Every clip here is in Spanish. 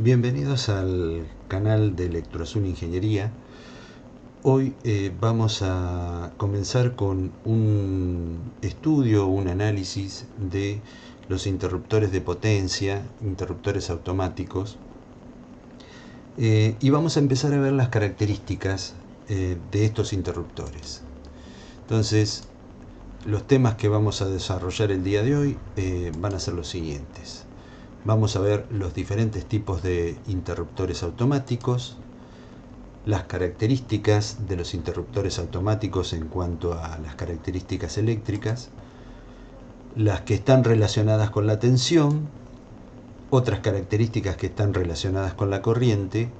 Bienvenidos al canal de Electroazul Ingeniería. Hoy vamos a comenzar con un estudio, un análisis de los interruptores de potencia, interruptores automáticos. Y vamos a empezar a ver las características de estos interruptores. Entonces, los temas que vamos a desarrollar el día de hoy van a ser los siguientes. Vamos a ver los diferentes tipos de interruptores automáticos, las características de los interruptores automáticos en cuanto a las características eléctricas, las que están relacionadas con la tensión, otras características que están relacionadas con la corriente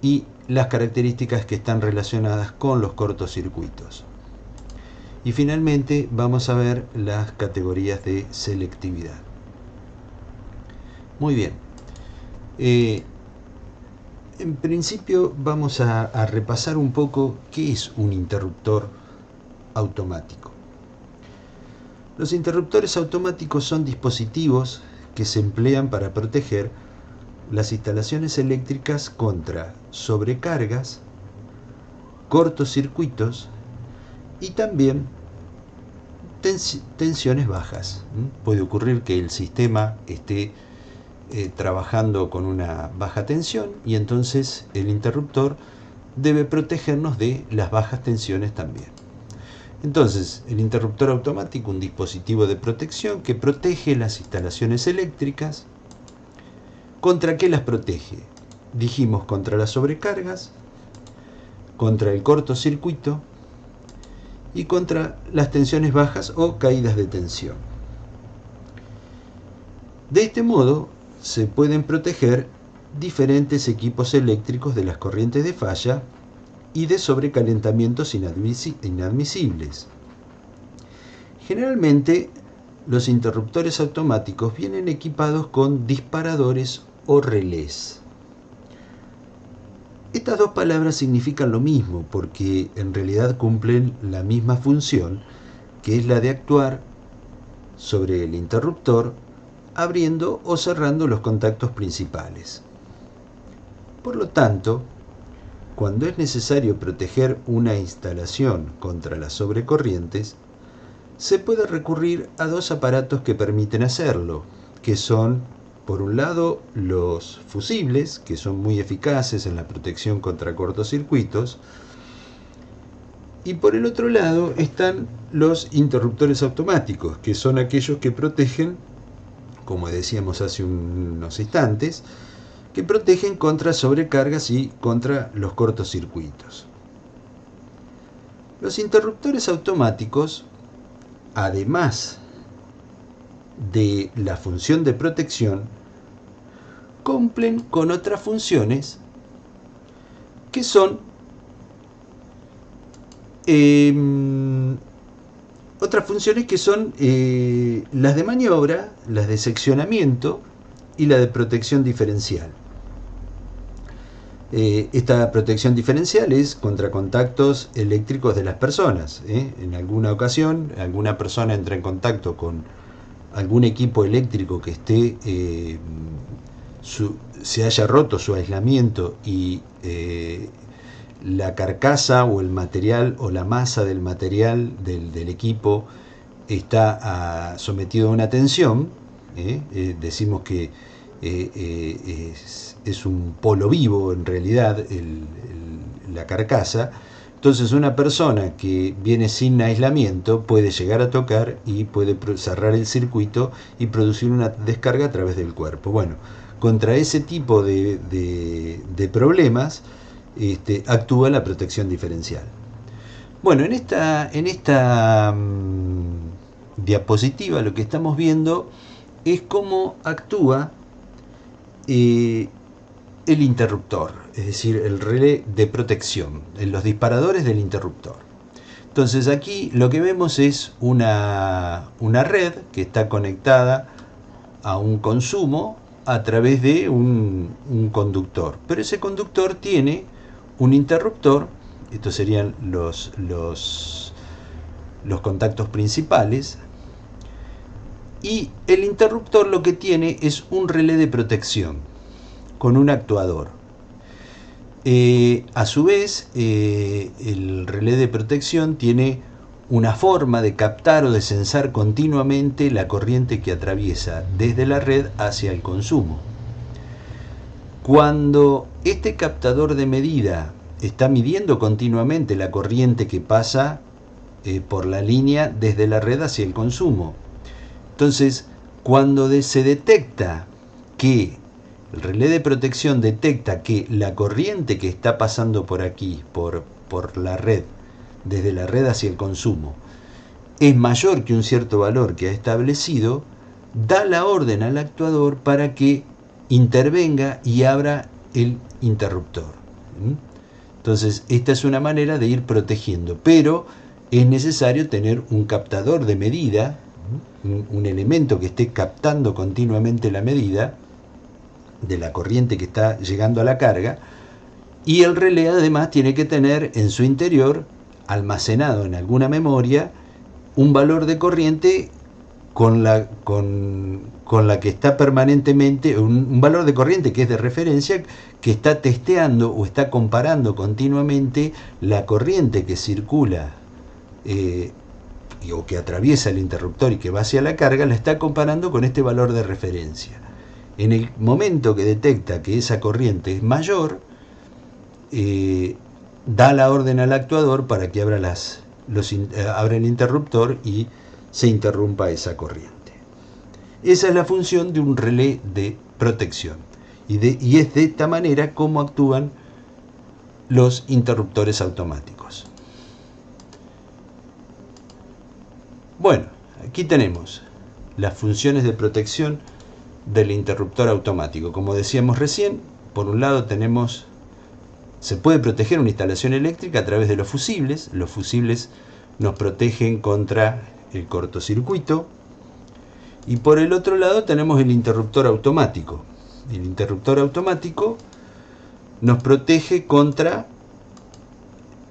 y las características que están relacionadas con los cortocircuitos. Y finalmente vamos a ver las categorías de selectividad. Muy bien. En principio vamos a repasar un poco qué es un interruptor automático. Los interruptores automáticos son dispositivos que se emplean para proteger las instalaciones eléctricas contra sobrecargas, cortocircuitos y también tensiones bajas. Puede ocurrir que el sistema esté trabajando con una baja tensión y entonces el interruptor debe protegernos de las bajas tensiones también. Entonces, el interruptor automático, un dispositivo de protección que protege las instalaciones eléctricas. ¿Contra qué las protege? Dijimos contra las sobrecargas, contra el cortocircuito y contra las tensiones bajas o caídas de tensión. De este modo, se pueden proteger diferentes equipos eléctricos de las corrientes de falla y de sobrecalentamientos inadmisibles. Generalmente, los interruptores automáticos vienen equipados con disparadores o relés. Estas dos palabras significan lo mismo porque en realidad cumplen la misma función, que es la de actuar sobre el interruptor abriendo o cerrando los contactos principales. Por lo tanto, cuando es necesario proteger una instalación contra las sobrecorrientes, se puede recurrir a dos aparatos que permiten hacerlo, que son, por un lado, los fusibles, que son muy eficaces en la protección contra cortocircuitos, y por el otro lado están los interruptores automáticos, que son aquellos que protegen, como decíamos hace unos instantes, que protegen contra sobrecargas y contra los cortocircuitos. Los interruptores automáticos, además de la función de protección, cumplen con otras funciones que son las de maniobra, las de seccionamiento y la de protección diferencial. Esta protección diferencial es contra contactos eléctricos de las personas. En alguna ocasión, alguna persona entra en contacto con algún equipo eléctrico que se haya roto su aislamiento y la carcasa o el material o la masa del material del equipo está sometido a una tensión. Decimos que es un polo vivo en realidad la carcasa. Entonces una persona que viene sin aislamiento puede llegar a tocar y puede cerrar el circuito y producir una descarga a través del cuerpo. Bueno, contra ese tipo de problemas actúa la protección diferencial. Bueno, en esta diapositiva lo que estamos viendo es cómo actúa el interruptor, es decir, el relé de protección, en los disparadores del interruptor. Entonces aquí lo que vemos es una red que está conectada a un consumo a través de un conductor, pero ese conductor tiene un interruptor. Estos serían los contactos principales, y el interruptor lo que tiene es un relé de protección. con un actuador. A su vez, el relé de protección tiene una forma de captar o de censar continuamente la corriente que atraviesa desde la red hacia el consumo. Cuando este captador de medida está midiendo continuamente la corriente que pasa por la línea desde la red hacia el consumo, entonces cuando se detecta que el relé de protección detecta que la corriente que está pasando por aquí, por la red, desde la red hacia el consumo, es mayor que un cierto valor que ha establecido, da la orden al actuador para que intervenga y abra el interruptor. Entonces, esta es una manera de ir protegiendo, pero es necesario tener un captador de medida, un elemento que esté captando continuamente la medida de la corriente que está llegando a la carga, y el relé además tiene que tener en su interior, almacenado en alguna memoria, un valor de corriente con la que está permanentemente, un valor de corriente que es de referencia, que está testeando o está comparando continuamente la corriente que circula o que atraviesa el interruptor y que va hacia la carga, la está comparando con este valor de referencia. En el momento que detecta que esa corriente es mayor, da la orden al actuador para que abra el interruptor y se interrumpa esa corriente. Esa es la función de un relé de protección. Y es de esta manera como actúan los interruptores automáticos. Bueno, aquí tenemos las funciones de protección del interruptor automático. Como decíamos recién, por un lado se puede proteger una instalación eléctrica a través de los fusibles. Los fusibles nos protegen contra el cortocircuito. Y por el otro lado tenemos el interruptor automático. El interruptor automático nos protege contra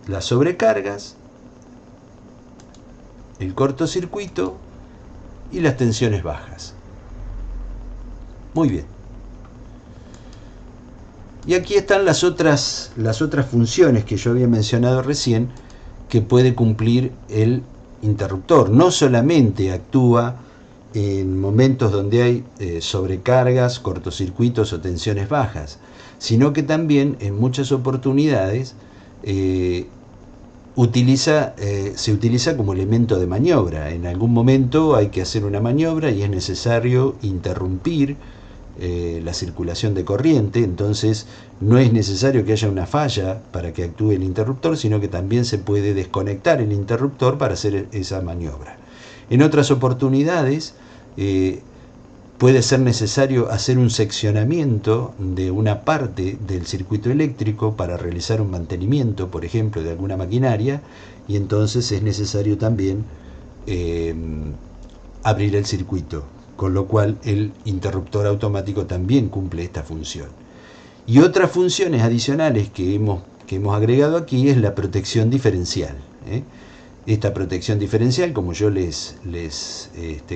las sobrecargas, el cortocircuito y las tensiones bajas. Muy bien. Y aquí están las otras funciones que yo había mencionado recién que puede cumplir el interruptor. No solamente actúa en momentos donde hay sobrecargas, cortocircuitos o tensiones bajas, sino que también en muchas oportunidades se utiliza como elemento de maniobra. En algún momento hay que hacer una maniobra y es necesario interrumpir la circulación de corriente, entonces no es necesario que haya una falla para que actúe el interruptor, sino que también se puede desconectar el interruptor para hacer esa maniobra. En otras oportunidades puede ser necesario hacer un seccionamiento de una parte del circuito eléctrico para realizar un mantenimiento, por ejemplo, de alguna maquinaria, y entonces es necesario también abrir el circuito, con lo cual el interruptor automático también cumple esta función. Y otras funciones adicionales que hemos agregado aquí es la protección diferencial. Esta protección diferencial, como yo les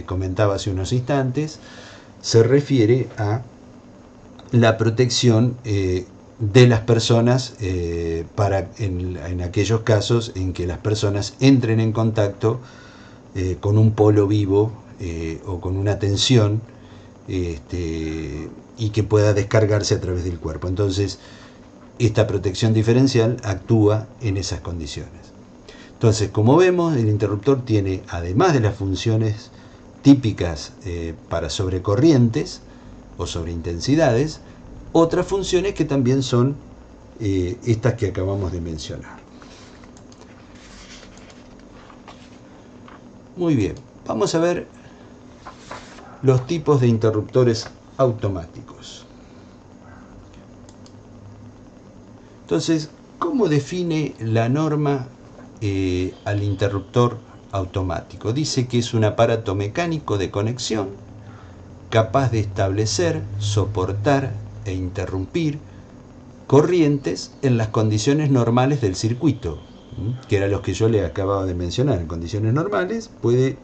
comentaba hace unos instantes, se refiere a la protección de las personas en aquellos casos en que las personas entren en contacto con un polo vivo o con una tensión y que pueda descargarse a través del cuerpo. Entonces, esta protección diferencial actúa en esas condiciones. Entonces, como vemos, el interruptor tiene, además de las funciones típicas para sobrecorrientes o sobreintensidades, otras funciones que también son estas que acabamos de mencionar. Muy bien, vamos a ver los tipos de interruptores automáticos. Entonces, ¿cómo define la norma al interruptor automático? Dice que es un aparato mecánico de conexión capaz de establecer, soportar e interrumpir corrientes en las condiciones normales del circuito, que era los que yo le acababa de mencionar. En condiciones normales puede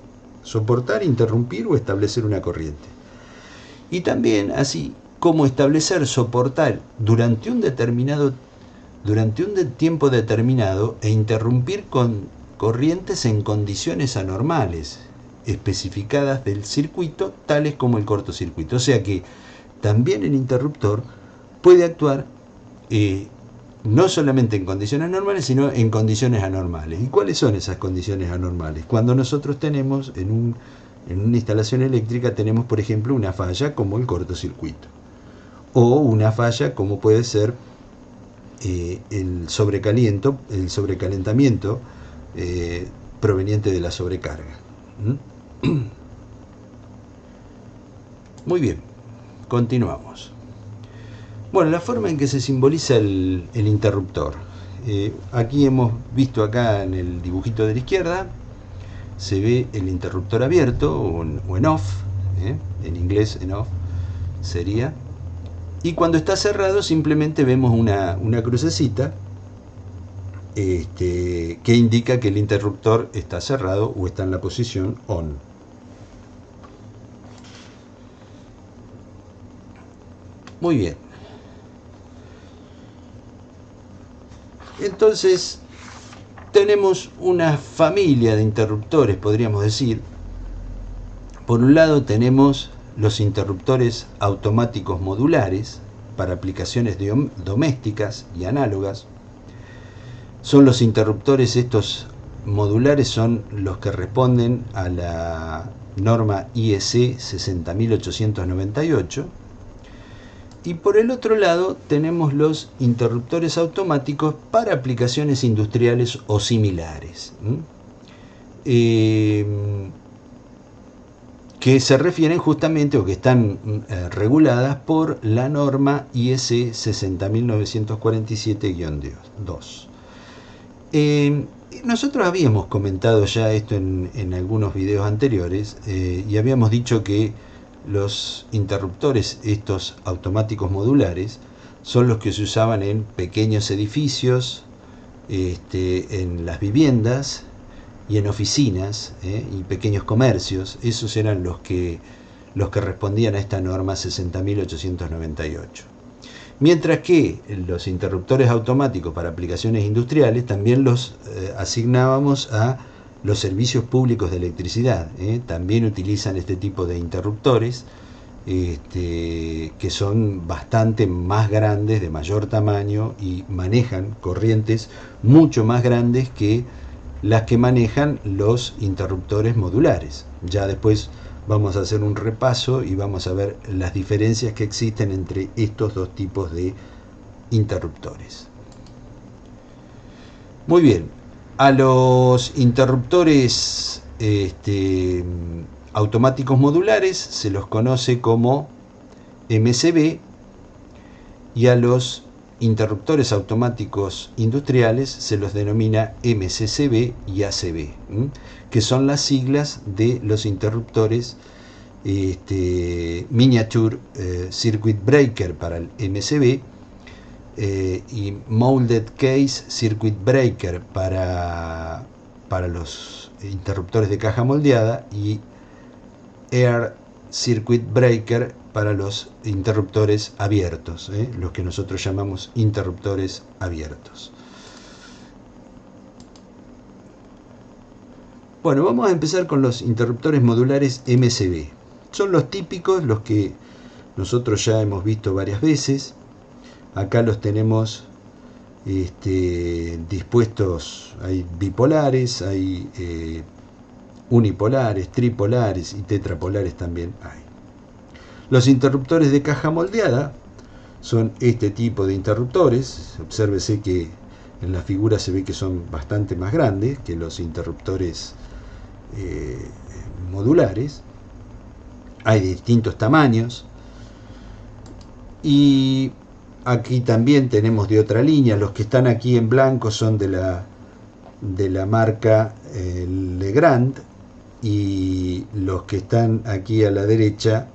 soportar, interrumpir o establecer una corriente. Y también así cómo establecer, soportar durante un tiempo determinado e interrumpir con corrientes en condiciones anormales especificadas del circuito, tales como el cortocircuito. O sea que también el interruptor puede actuar no solamente en condiciones normales, sino en condiciones anormales. ¿Y cuáles son esas condiciones anormales? Cuando nosotros tenemos en una instalación eléctrica, tenemos por ejemplo una falla como el cortocircuito, o una falla como puede ser el sobrecalentamiento proveniente de la sobrecarga. Muy bien, continuamos. Bueno, la forma en que se simboliza el interruptor. Aquí hemos visto acá en el dibujito de la izquierda, se ve el interruptor abierto o en off, en inglés en off sería. Y cuando está cerrado simplemente vemos una crucecita que indica que el interruptor está cerrado o está en la posición on. Muy bien. Entonces tenemos una familia de interruptores, podríamos decir. Por un lado tenemos los interruptores automáticos modulares para aplicaciones domésticas y análogas. Son los interruptores estos modulares, son los que responden a la norma IEC 60898. Y por el otro lado tenemos los interruptores automáticos para aplicaciones industriales o similares, que se refieren justamente o que están reguladas por la norma IEC 60947-2. Nosotros habíamos comentado ya esto en algunos videos anteriores y habíamos dicho que los interruptores estos automáticos modulares son los que se usaban en pequeños edificios, en las viviendas y en oficinas y pequeños comercios. Esos eran los que respondían a esta norma 60.898. Mientras que los interruptores automáticos para aplicaciones industriales también los asignábamos a los servicios públicos de electricidad. También utilizan este tipo de interruptores que son bastante más grandes, de mayor tamaño, y manejan corrientes mucho más grandes que las que manejan los interruptores modulares. Ya después vamos a hacer un repaso y vamos a ver las diferencias que existen entre estos dos tipos de interruptores. Muy bien, a los interruptores automáticos modulares se los conoce como MCB, y a los interruptores automáticos industriales se los denomina MCCB y ACB, que son las siglas de los interruptores Miniature Circuit Breaker para el MCB, y Molded Case Circuit Breaker para los interruptores de caja moldeada, y Air Circuit Breaker para los interruptores abiertos, los que nosotros llamamos interruptores abiertos. Bueno, vamos a empezar con los interruptores modulares MCB. Son los típicos, los que nosotros ya hemos visto varias veces. Acá los tenemos dispuestos, hay bipolares, hay unipolares, tripolares y tetrapolares también hay. Los interruptores de caja moldeada son este tipo de interruptores. Obsérvese que en la figura se ve que son bastante más grandes que los interruptores modulares. Hay de distintos tamaños. Y aquí también tenemos de otra línea. Los que están aquí en blanco son de la marca Legrand, y los que están aquí a la derecha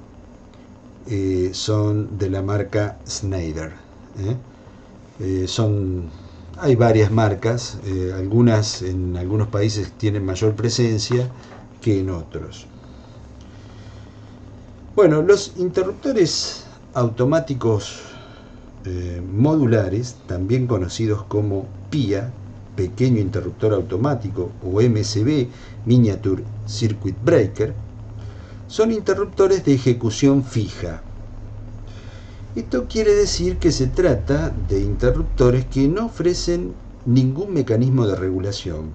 son de la marca Schneider. Hay varias marcas, algunas en algunos países tienen mayor presencia que en otros. Bueno, los interruptores automáticos modulares, también conocidos como PIA, pequeño interruptor automático, o MCB, Miniature Circuit Breaker, son interruptores de ejecución fija. Esto quiere decir que se trata de interruptores que no ofrecen ningún mecanismo de regulación.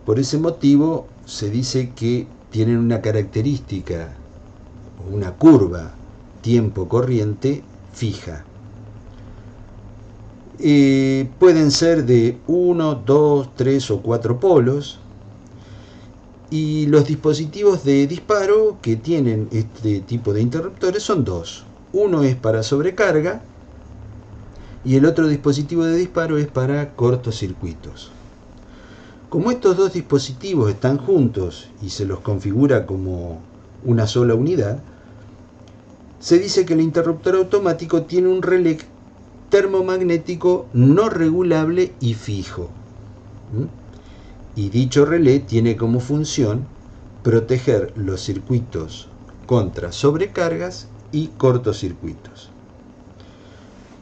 Por ese motivo se dice que tienen una característica o una curva tiempo-corriente fija. Pueden ser de 1, 2, 3 o 4 polos, y los dispositivos de disparo que tienen este tipo de interruptores son dos. Uno es para sobrecarga y el otro dispositivo de disparo es para cortocircuitos. Como estos dos dispositivos están juntos y se los configura como una sola unidad, se dice que el interruptor automático tiene un relé termomagnético no regulable y fijo. Y dicho relé tiene como función proteger los circuitos contra sobrecargas y cortocircuitos.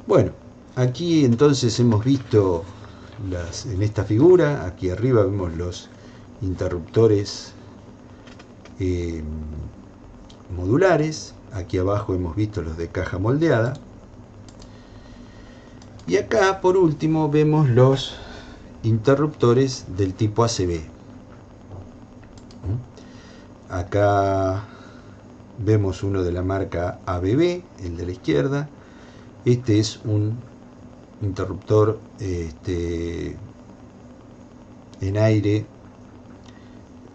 Bueno, aquí entonces hemos visto en esta figura, aquí arriba vemos los interruptores modulares, aquí abajo hemos visto los de caja moldeada, y acá por último vemos los interruptores del tipo ACB. Acá vemos uno de la marca ABB, el de la izquierda. Este es un interruptor en aire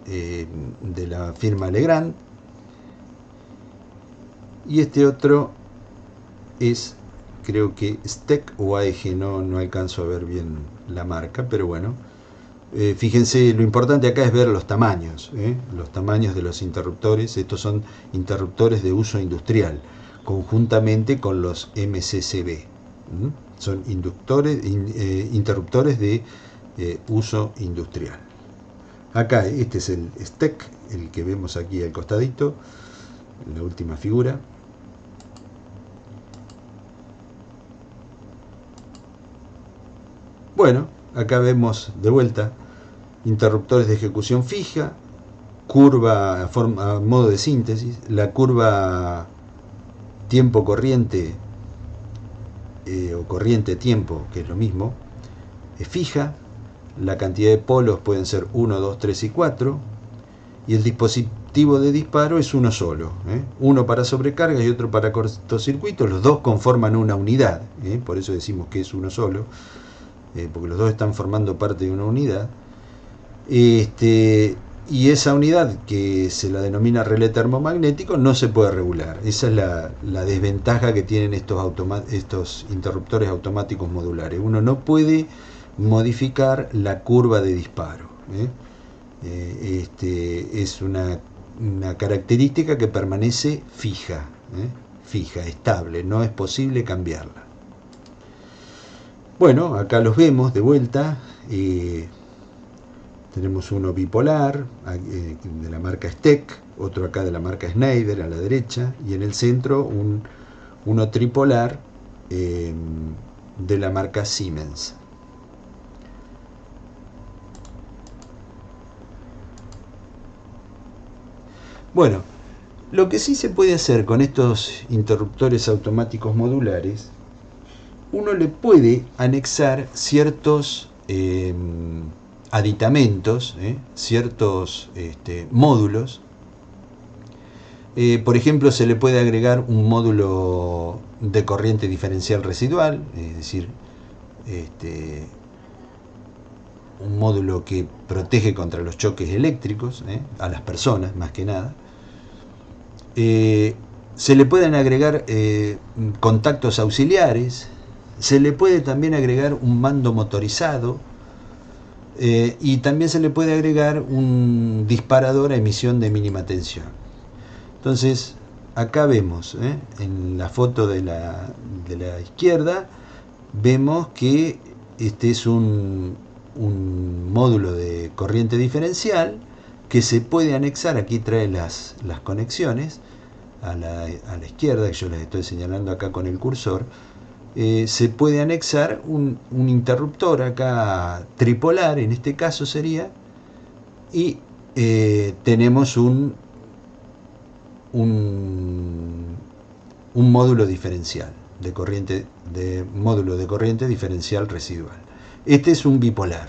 de la firma Legrand, y este otro es, creo que STEC o AEG, no alcanzo a ver bien la marca, pero bueno, fíjense, lo importante acá es ver los tamaños de los interruptores. Estos son interruptores de uso industrial, conjuntamente con los MCCB. Son interruptores de uso industrial. Acá este es el STEC, el que vemos aquí al costadito, en la última figura. Bueno, acá vemos de vuelta interruptores de ejecución fija, curva a modo de síntesis, la curva tiempo corriente o corriente tiempo, que es lo mismo, es fija, la cantidad de polos pueden ser 1, 2, 3 y 4, y el dispositivo de disparo es uno solo, uno para sobrecarga y otro para cortocircuito. Los dos conforman una unidad, por eso decimos que es uno solo, porque los dos están formando parte de una unidad. Y esa unidad, que se la denomina relé termomagnético, no se puede regular. Esa es la desventaja que tienen estos interruptores automáticos modulares. Uno no puede modificar la curva de disparo. Es una característica que permanece fija, estable, no es posible cambiarla. Bueno, acá los vemos de vuelta. Tenemos uno bipolar de la marca STEC, otro acá de la marca Schneider a la derecha, y en el centro uno tripolar de la marca Siemens. Bueno, lo que sí se puede hacer con estos interruptores automáticos modulares, uno le puede anexar ciertos aditamentos, ciertos módulos. Por ejemplo, se le puede agregar un módulo de corriente diferencial residual, es decir, un módulo que protege contra los choques eléctricos, a las personas más que nada. Se le pueden agregar contactos auxiliares, se le puede también agregar un mando motorizado, y también se le puede agregar un disparador a emisión de mínima tensión. Entonces, acá vemos, en la foto de la izquierda, vemos que este es un módulo de corriente diferencial que se puede anexar. Aquí trae las conexiones. a la izquierda, que yo les estoy señalando acá con el cursor, se puede anexar un interruptor acá tripolar, en este caso sería, y tenemos un módulo diferencial de módulo de corriente diferencial residual. Este es un bipolar.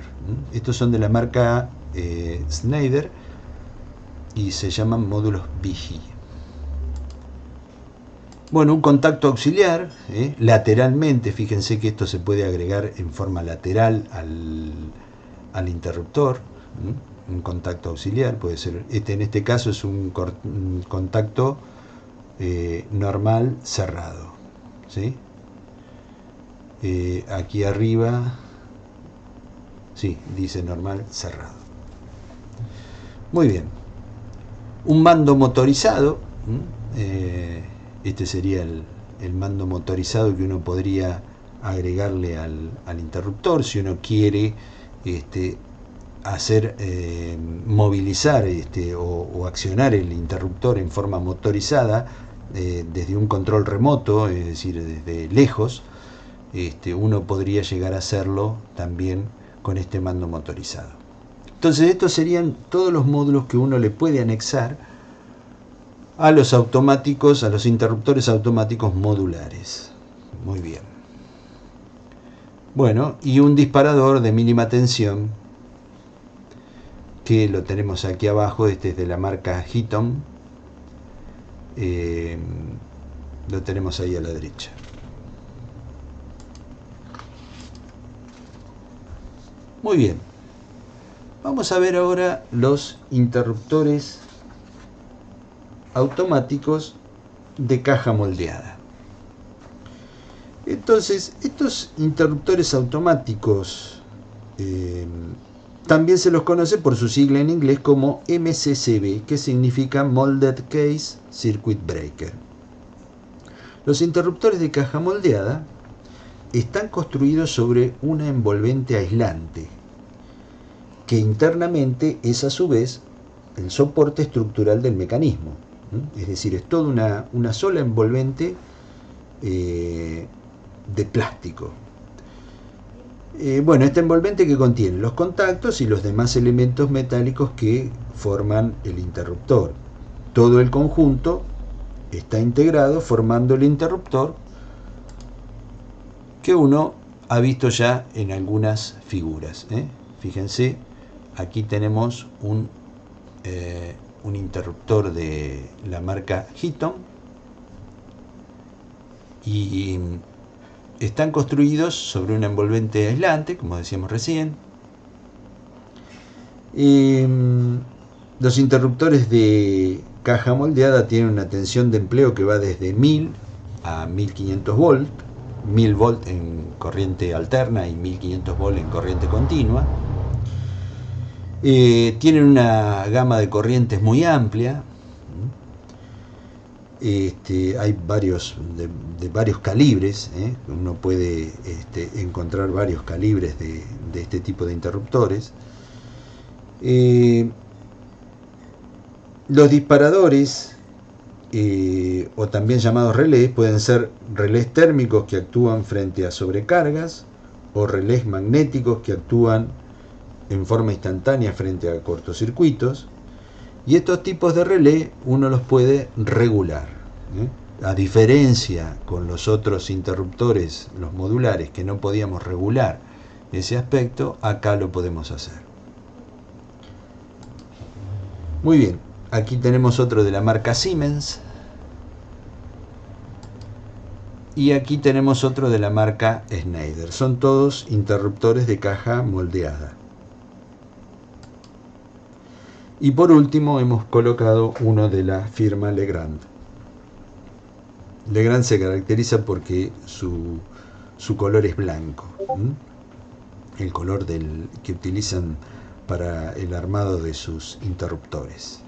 Estos son de la marca Schneider y se llaman módulos BIGI. Bueno, un contacto auxiliar, lateralmente, fíjense que esto se puede agregar en forma lateral al interruptor. Un contacto auxiliar puede ser, en este caso es un contacto normal cerrado, ¿sí? Aquí arriba, sí, dice normal cerrado. Muy bien. Un mando motorizado, este sería el mando motorizado que uno podría agregarle al interruptor si uno quiere hacer movilizar o accionar el interruptor en forma motorizada desde un control remoto, es decir, desde lejos. Uno podría llegar a hacerlo también con este mando motorizado. Entonces estos serían todos los módulos que uno le puede anexar a los automáticos, a los interruptores automáticos modulares. Muy bien. Bueno, y un disparador de mínima tensión que lo tenemos aquí abajo. Este es de la marca Hiton. Lo tenemos ahí a la derecha. Muy bien. Vamos a ver ahora los interruptores automáticos de caja moldeada. Entonces, estos interruptores automáticos también se los conoce por su sigla en inglés como MCCB, que significa Molded Case Circuit Breaker. Los interruptores de caja moldeada están construidos sobre una envolvente aislante, que internamente es a su vez el soporte estructural del mecanismo. Es decir, es toda una sola envolvente de plástico. Bueno, esta envolvente que contiene los contactos y los demás elementos metálicos que forman el interruptor. Todo el conjunto está integrado formando el interruptor que uno ha visto ya en algunas figuras. Fíjense, aquí tenemos un interruptor de la marca Hiton y están construidos sobre una envolvente aislante, como decíamos recién. Los interruptores de caja moldeada tienen una tensión de empleo que va desde 1000 a 1500 volt, 1000 volt en corriente alterna y 1500 volt en corriente continua. Tienen una gama de corrientes muy amplia. Hay varios de varios calibres. Uno puede encontrar varios calibres de este tipo de interruptores. Los disparadores, o también llamados relés, pueden ser relés térmicos que actúan frente a sobrecargas o relés magnéticos que actúan en forma instantánea frente a cortocircuitos. Y estos tipos de relé uno los puede regular. A diferencia con los otros interruptores, los modulares, que no podíamos regular ese aspecto, acá lo podemos hacer. Muy bien, aquí tenemos otro de la marca Siemens. Y aquí tenemos otro de la marca Schneider. Son todos interruptores de caja moldeada. Y por último hemos colocado uno de la firma Legrand. Legrand se caracteriza porque su color es blanco. El color que utilizan para el armado de sus interruptores.